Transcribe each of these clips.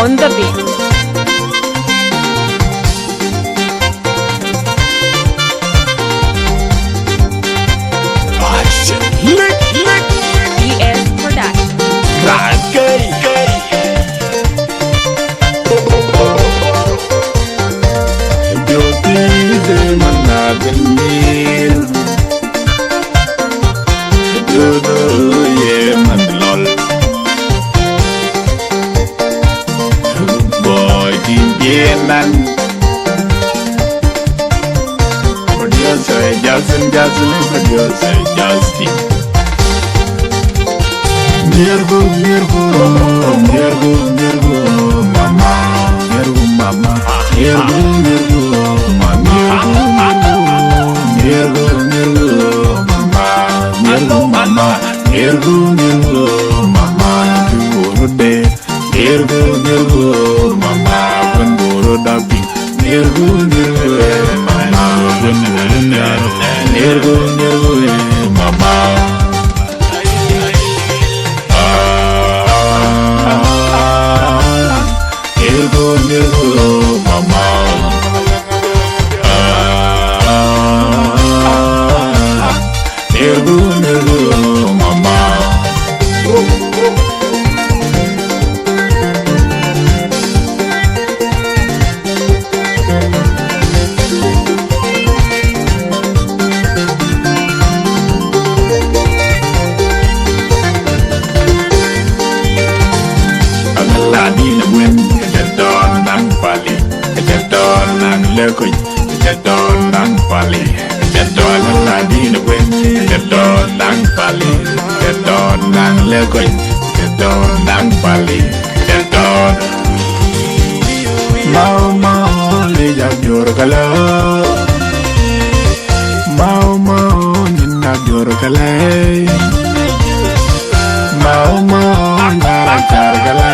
on the beat. ES Production. Nyierku, mama, Nyierku, mama, Nyierku, mama, Nyierku, mama, Nyierku, mama, Nyierku, mama, Nyierku, mama, Nyierku, dapi, Nyierku, mama, Nyierku, mama. Nyierku, mama. Nyierku, mama. Lekoi, jadon nang pali, jadon nang di wen, jadon nang pali, jadon nang lekoi, jadon nang pali, jadon. Mau le jajur kala, mau nina jur kala, mau narajar kala.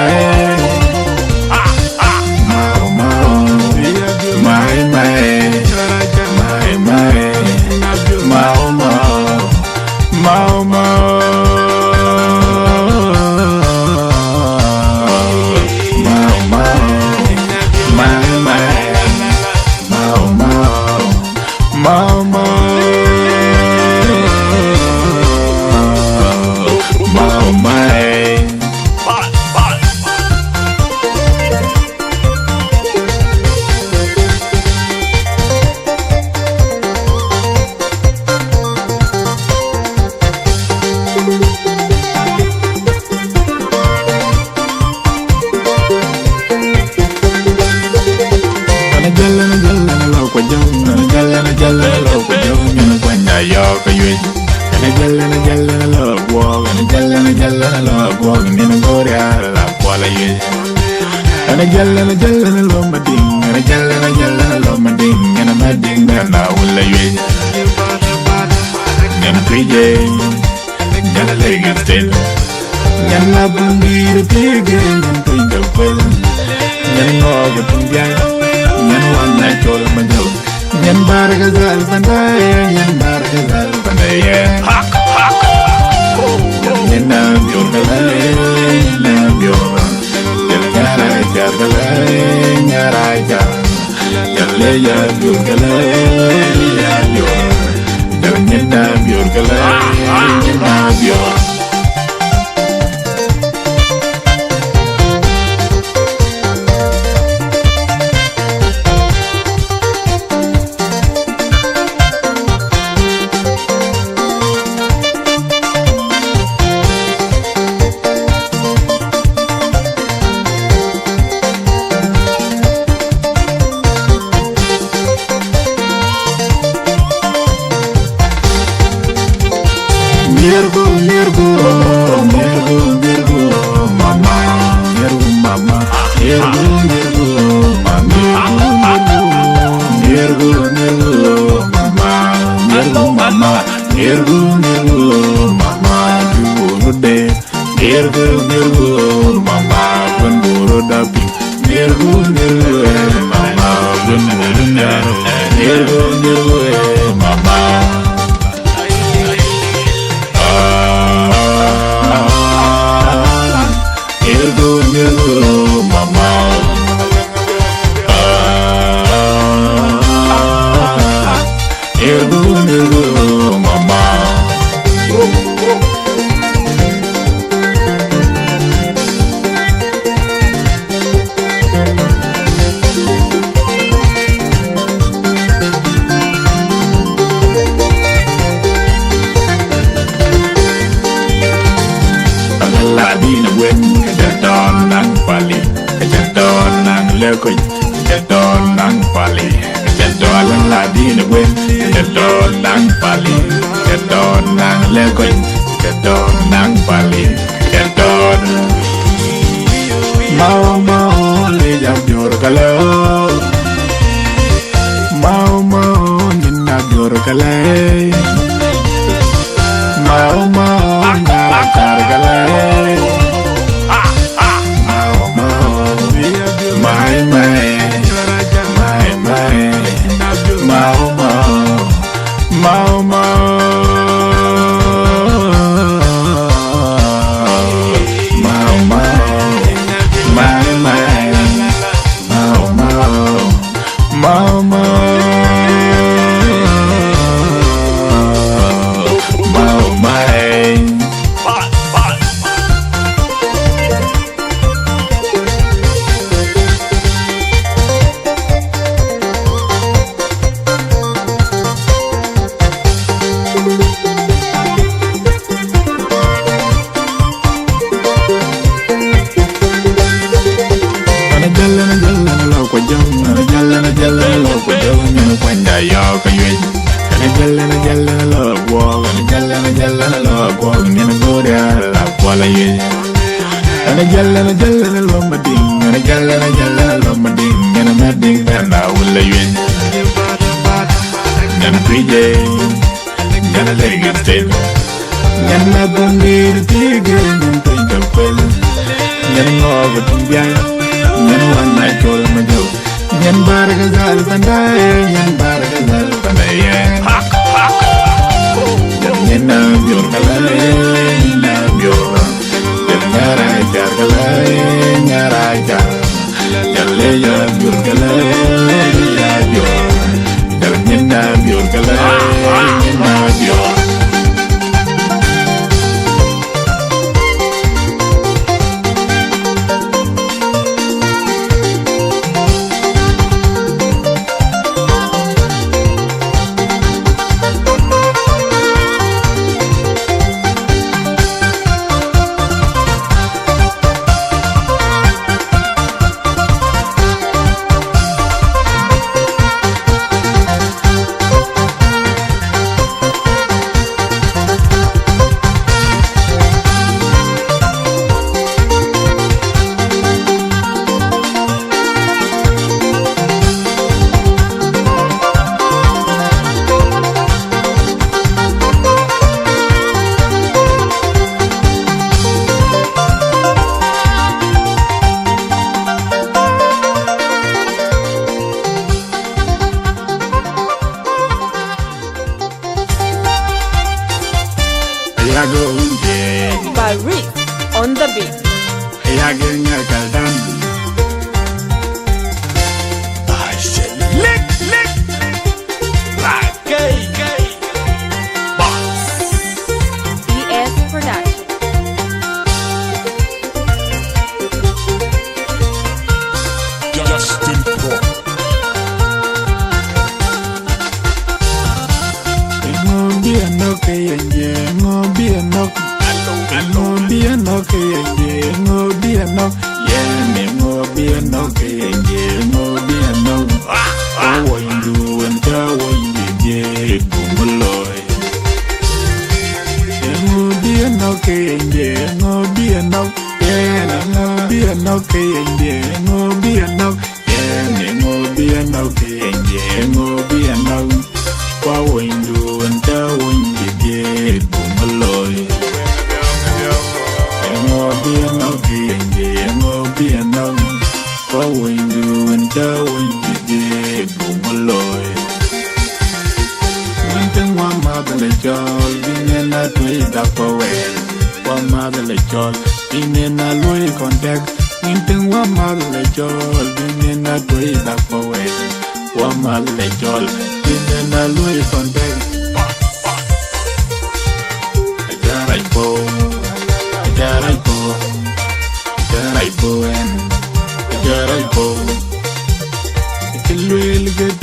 Nyierku, mama. lekoj Jadon nang pali Jadon ladin wen Jadon nang pali Jadon nang lekoj Jadon nang pali Jadon Mau mau le jam jor kala Mau mau ninna jor kala Mau mau nara kar kala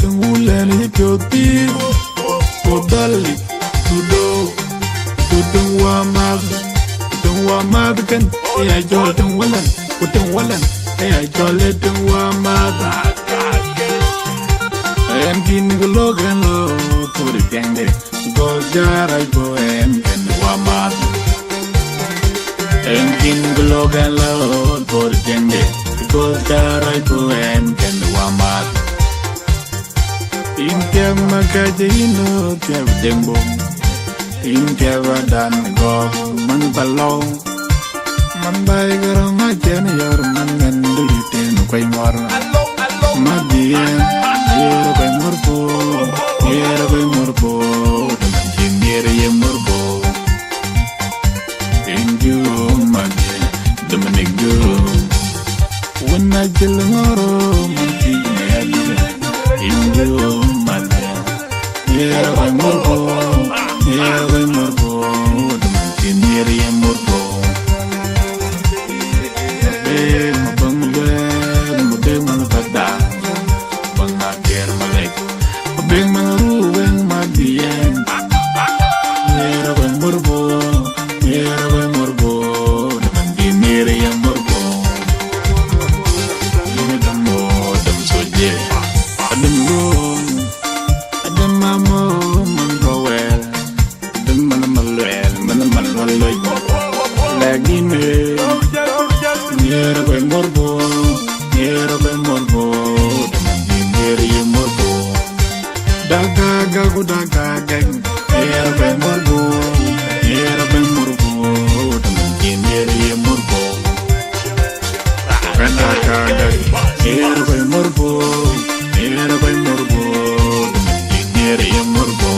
Ting Wulen Pioth Podali Tudo wa mag kan ya jol Ting Wulen I call it Wamada. And King Logan low to the Tende, because there I go and Wamad. And King Logan low to the Tende, because there I go and Wamad. In Kamakajino, Kev Dembo, in Kavadan go, Manpalo, Manbaigar, my tenure, man, and do it in Quaymore. Madian. Here by Murbo, here by Murbo, here Murbo. Thank you, Madia, Dominic Guru. When I tell tomorrow, Monkey, thank you, Madia. Here by Murbo, here by Murbo, here Murbo. Big man, ruin my DM. Here by Murbo, here by Murbo, the man be near a Murbo. The more, the so dear. I didn't go, I didn't mamma, man go well. The man, like in me. Here by Murbo, here by Murbo, the man be near a Murbo. Daka gagu daka gang, here by Murbo, here by Murbo, here Murbo. Daka gang, here by Murbo, here by Murbo, here Murbo.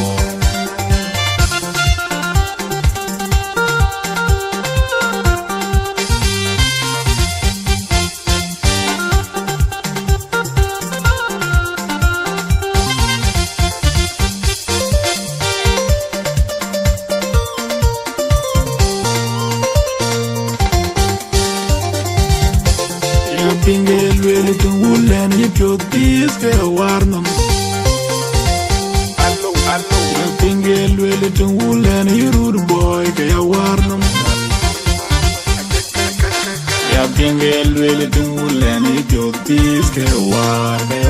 Ting Wulen, Pioth, Warnum. Ting Wulen, rude boy, Warnum. Ting Wulen, Pioth, Warnum. Ting Wulen,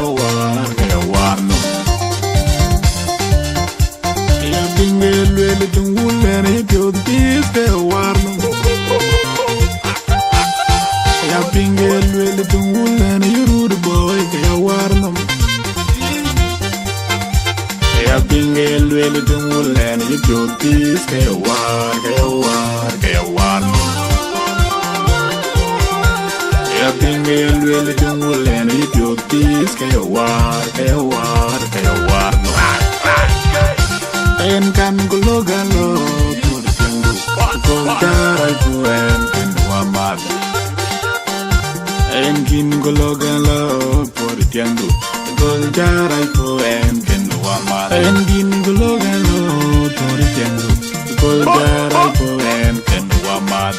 Pioth, Warnum. Pingel will do Wulen, you rude boy, Warnum. Pingel will do Wulen, you do this, Warnum. Pingel will do Wulen, you do this, Warnum. And can go Logalo to the Tingdu, go there, go and Wamad. And King Logan for the Tingdu, go there, go and Wamad. And King Logan for the Tingdu, go there, go and Wamad.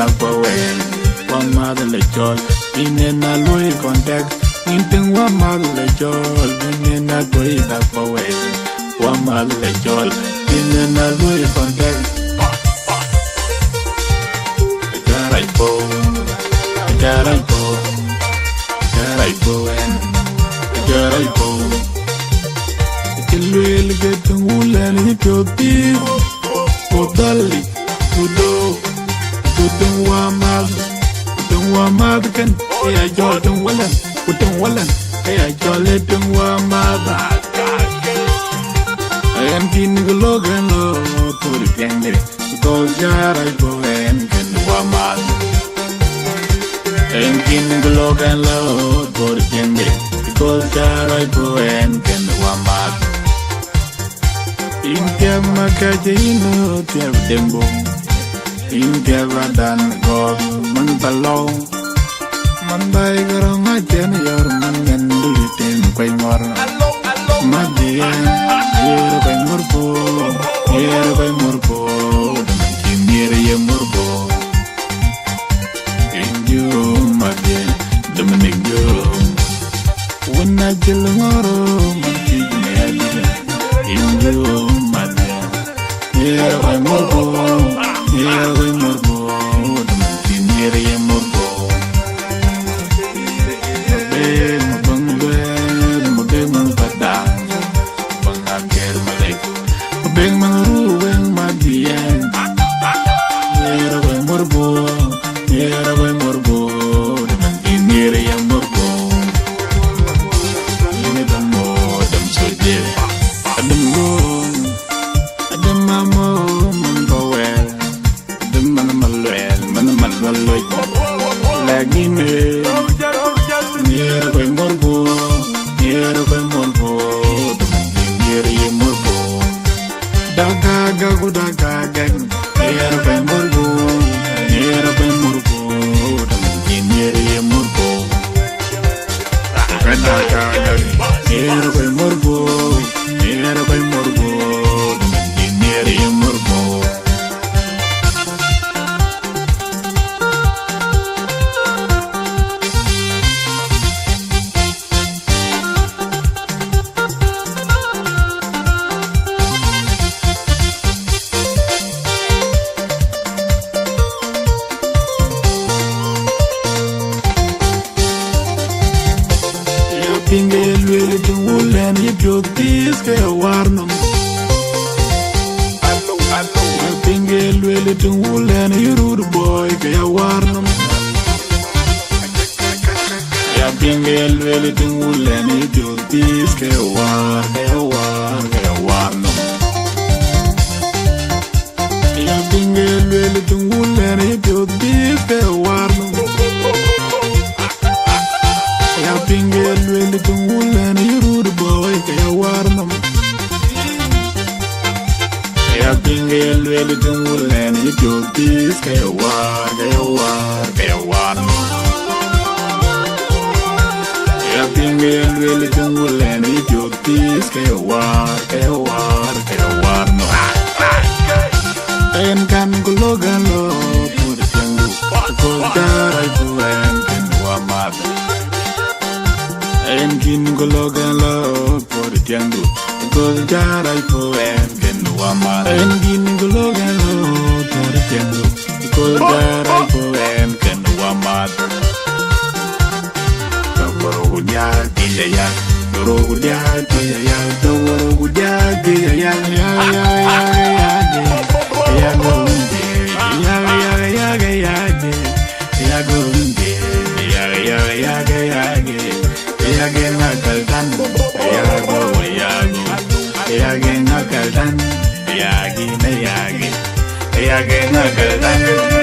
da poen wa mother le chol inena lui contact inten wa mother le chol inena toi da poen wa mother le chol inena lui contact carai po carai po carai poen carai po Luel ke Ting Wulen ni Pioth Odali Tudo Ting Wamad kan ya jol Ting Wulen ya jol Ting Wamad ayam kin glogan lo tur piangde to jarai boen kan Wamad ayam kin glogan lo tur piangde to jarai boen kan Wamad India makajino tiap dembong India badan gog mentalong Mandai garang ajan yor mengenduli tem kwai mor Madian yer kwai morpo Kimir ye morpo Inju madian demenik jo Wena jelengoro Mantijne adina Inju Here I morbo, here I morbo. Mabeng padang, pangagel malek. Mabeng ruweng madian. Here I morbo, here I morbo. Here I morbo. Ini damo dam soje, dam go. Lagi Nier koy morbo Nier ye morbo Daka gagu daka gang Nier koy morbo Nier ye morbo Daka gang Nier koy morbo Nier ye morbo Luel Ting Wulen ni Pioth ke warnum Luel Ting Wulen ni rude boy ke warnum Luel Ting Wulen ni Pioth ke warnum Luel Ting Wulen ni Pioth ke warnum Luel Ting Wulen ni rude boy ke warnum Luel Ting Wulen ni Pioth ke warnum Luel Ting Wulen ni Pioth ke warnum En kan kulogan lo pur Tingdu ko darai buan kan Wamad En kin kulogan lo pur Tingdu ko darai buan kan Wamad En kin kulogan lo pur Tingdu ko darai buan kan Wamad Tawaro dia ya Tawaro dia ya Tawaro dia ya Yagi